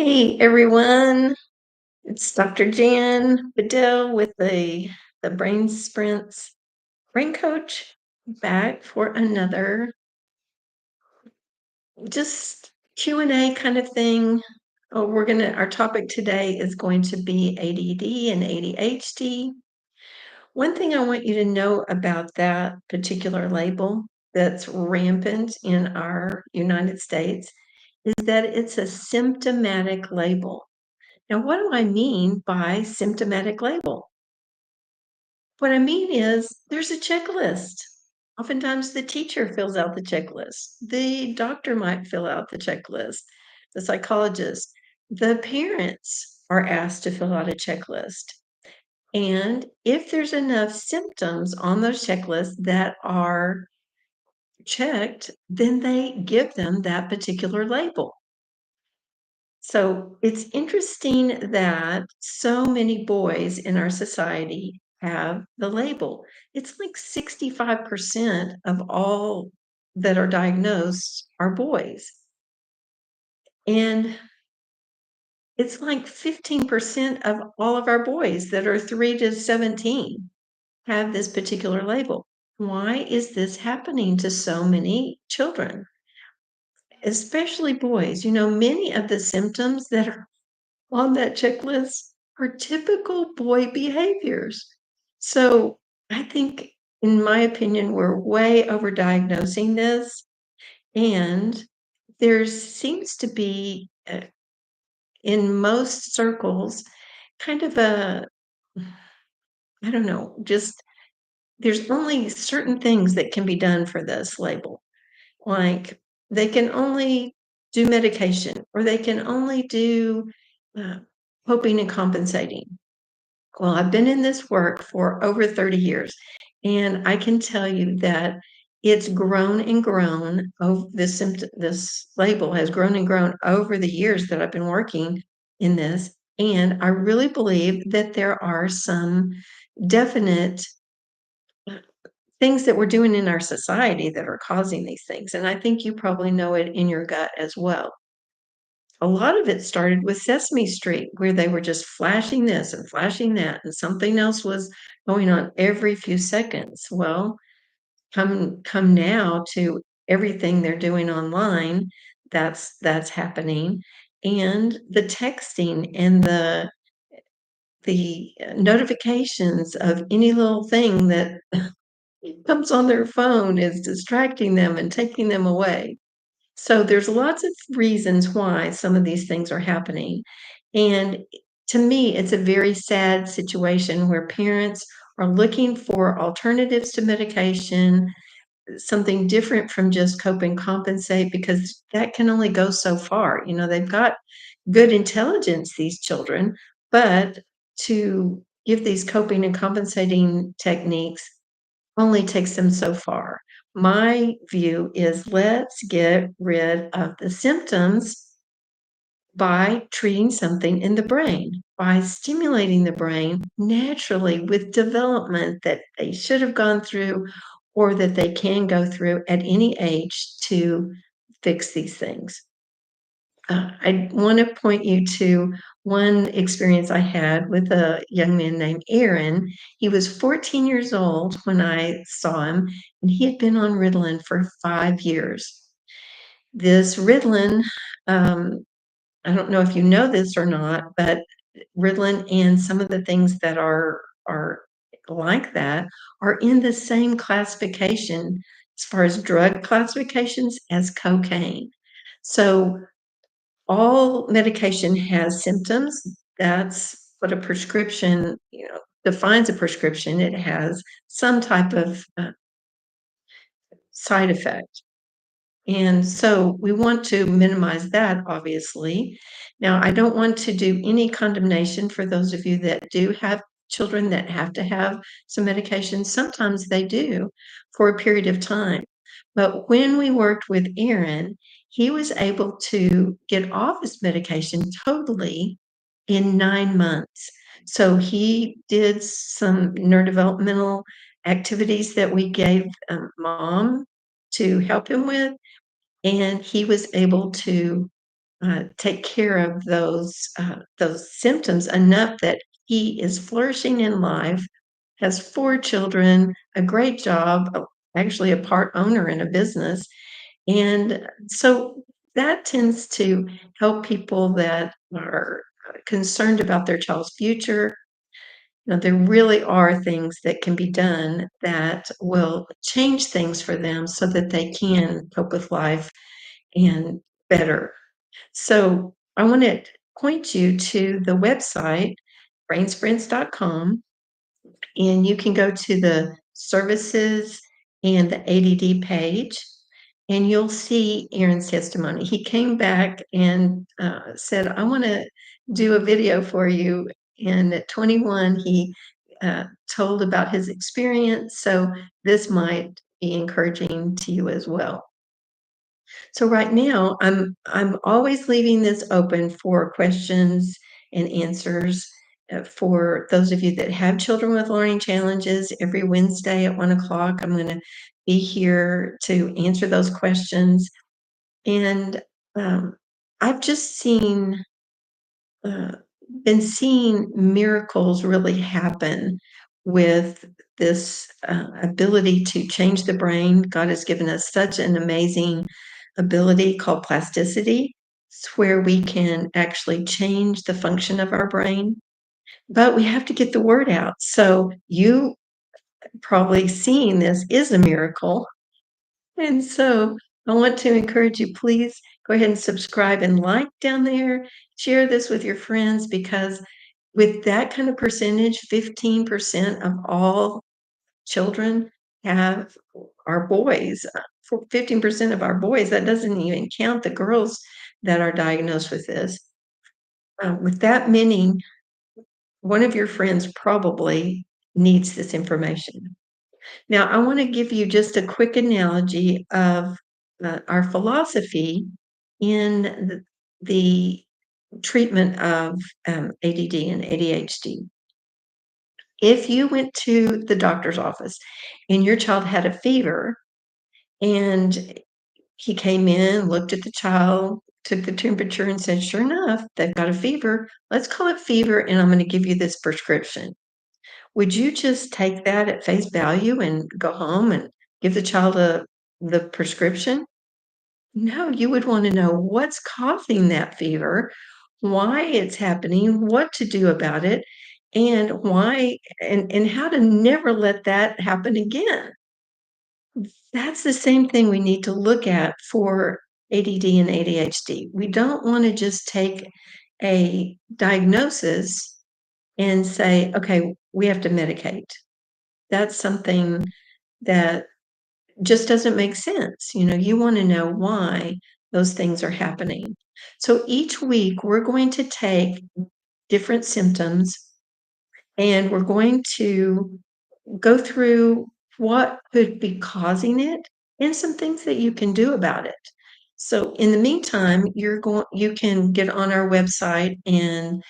Hey everyone, it's Dr. Jan Bedell with the Brain Sprints Brain Coach back for another just Q&A kind of thing. Our topic today is going to be ADD and ADHD. One thing I want you to know about that particular label that's rampant in our United States is that it's a symptomatic label. Now, what do I mean by symptomatic label? What I mean is there's a checklist. Oftentimes the teacher fills out the checklist. The doctor might fill out the checklist, the psychologist. The parents are asked to fill out a checklist. And if there's enough symptoms on those checklists that are checked, then they give them that particular label. So it's interesting that so many boys in our society have the label. It's like 65% of all that are diagnosed are boys. And it's like 15% of all of our boys that are 3 to 17 have this particular label. Why is this happening to so many children, especially boys? Many of the symptoms that are on that checklist are typical boy behaviors. So I think, in my opinion, we're way overdiagnosing this. And there seems to be, in most circles, kind of I don't know, just there's only certain things that can be done for this label. Like they can only do medication or they can only do uh, coping and compensating. Well, I've been in this work for over 30 years, and I can tell you that it's grown and grown. This label has grown and grown over the years that I've been working in this, and I really believe that there are some definite things that we're doing in our society that are causing these things, and I think you probably know it in your gut as well. A lot of it started with Sesame Street, where they were just flashing this and flashing that, and something else was going on every few seconds. Well, come now to everything they're doing online, that's happening, and the texting and the notifications of any little thing that comes on their phone is distracting them and taking them away. So there's lots of reasons why some of these things are happening. And to me, it's a very sad situation where parents are looking for alternatives to medication, something different from just cope and compensate, because that can only go so far. They've got good intelligence, these children, but to give these coping and compensating techniques only takes them so far. My view is let's get rid of the symptoms by treating something in the brain, by stimulating the brain naturally with development that they should have gone through or that they can go through at any age to fix these things. I want to point you to one experience I had with a young man named Aaron. He was 14 years old when I saw him, and he had been on Ritalin for 5 years. This Ritalin, I don't know if you know this or not, but Ritalin and some of the things that are like that are in the same classification as far as drug classifications as cocaine. So all medication has symptoms. That's what a prescription, defines a prescription. It has some type of side effect. And so we want to minimize that, obviously. Now, I don't want to do any condemnation for those of you that do have children that have to have some medication. Sometimes they do for a period of time. But when we worked with Aaron, he was able to get off his medication totally in 9 months. So he did some neurodevelopmental activities that we gave mom to help him with, and he was able to take care of those symptoms enough that he is flourishing in life, has 4 children, a great job, actually a part owner in a business, and so that tends to help people that are concerned about their child's future. There really are things that can be done that will change things for them so that they can cope with life and better. So I want to point you to the website, brainsprints.com, and you can go to the services and the ADD page, and you'll see Aaron's testimony. He came back and said, I want to do a video for you. And at 21, he told about his experience. So this might be encouraging to you as well. So right now, I'm always leaving this open for questions and answers for those of you that have children with learning challenges. Every Wednesday at 1 o'clock, I'm going to be here to answer those questions. And I've just uh, been seeing miracles really happen with this ability to change the brain. God has given us such an amazing ability called plasticity. It's where we can actually change the function of our brain, but we have to get the word out. So you probably seeing this is a miracle. And so I want to encourage you, please go ahead and subscribe and like down there. Share this with your friends because with that kind of percentage, 15% of all children have are boys. For 15% of our boys, that doesn't even count the girls that are diagnosed with this. With that many, one of your friends probably needs this information. Now, I want to give you just a quick analogy of our philosophy in the treatment of ADD and ADHD. If you went to the doctor's office and your child had a fever and he came in, looked at the child, took the temperature, and said, sure enough, they've got a fever. Let's call it fever, and I'm going to give you this prescription. Would you just take that at face value and go home and give the child the prescription? No, you would want to know what's causing that fever, why it's happening, what to do about it, and why and how to never let that happen again. That's the same thing we need to look at for ADD and ADHD. We don't want to just take a diagnosis and say, okay, we have to medicate. That's something that just doesn't make sense. You want to know why those things are happening. So each week, we're going to take different symptoms and we're going to go through what could be causing it and some things that you can do about it. So in the meantime, you can get on our website and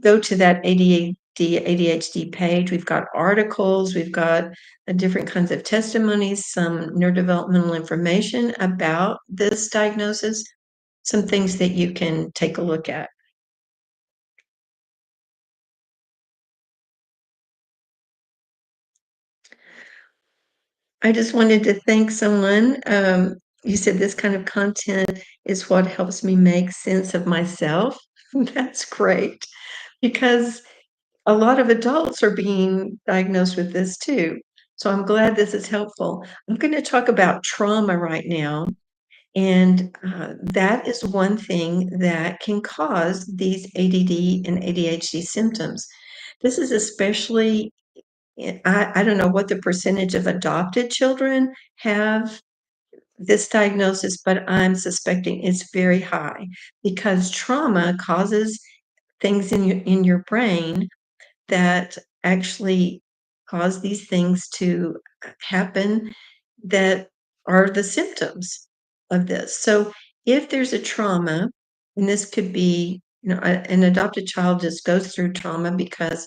go to that ADHD, ADHD page. We've got articles, we've got different kinds of testimonies, some neurodevelopmental information about this diagnosis, some things that you can take a look at. I just wanted to thank someone. You said this kind of content is what helps me make sense of myself. That's great because a lot of adults are being diagnosed with this too. So I'm glad this is helpful. I'm going to talk about trauma right now. And that is one thing that can cause these ADD and ADHD symptoms. This is especially, I don't know what the percentage of adopted children have this diagnosis, but I'm suspecting it's very high because trauma causes things in your brain that actually cause these things to happen that are the symptoms of this. So if there's a trauma, and this could be, an adopted child just goes through trauma because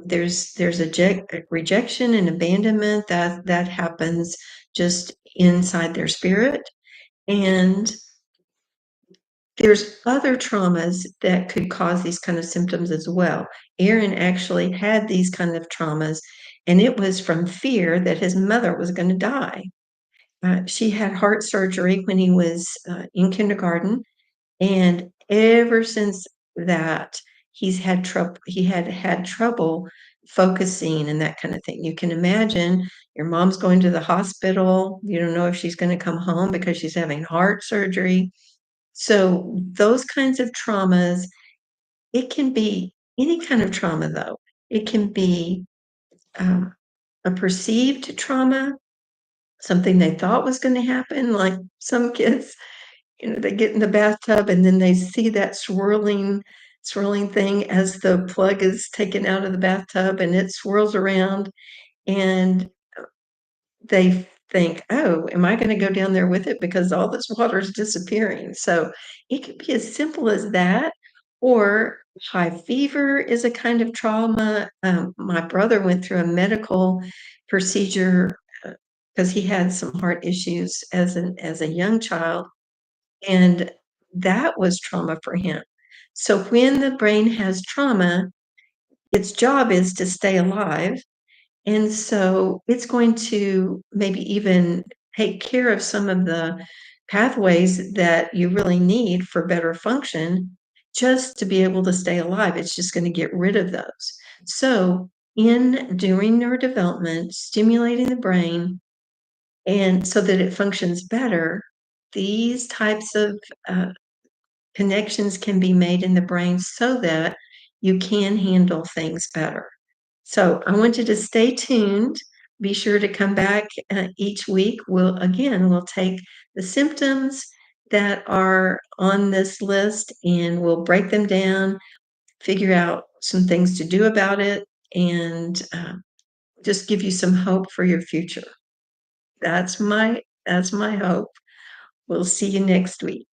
there's a rejection and abandonment that happens just inside their spirit, and There's other traumas that could cause these kind of symptoms as well. Aaron actually had these kind of traumas, and it was from fear that his mother was gonna die. She had heart surgery when he was, in kindergarten, and ever since that, he had trouble focusing and that kind of thing. You can imagine your mom's going to the hospital, you don't know if she's gonna come home because she's having heart surgery. So those kinds of traumas, it can be any kind of trauma, though. It can be, um, a perceived trauma, something they thought was gonna happen, like some kids, they get in the bathtub and then they see that swirling thing as the plug is taken out of the bathtub and it swirls around, and they think, "Oh, am I gonna go down there with it because all this water is disappearing?" So, it could be as simple as that, or high fever is a kind of trauma. My brother went through a medical procedure, because he had some heart issues as a young child, and that was trauma for him. So, when the brain has trauma, its job is to stay alive, and so it's going to maybe even take care of some of the pathways that you really need for better function just to be able to stay alive. It's just going to get rid of those. So, in doing neurodevelopment, stimulating the brain, and so that it functions better, these types of connections can be made in the brain so that you can handle things better. So I want you to stay tuned. Be sure to come back each week. We'll take the symptoms that are on this list and we'll break them down, figure out some things to do about it, and just give you some hope for your future. That's my hope. We'll see you next week.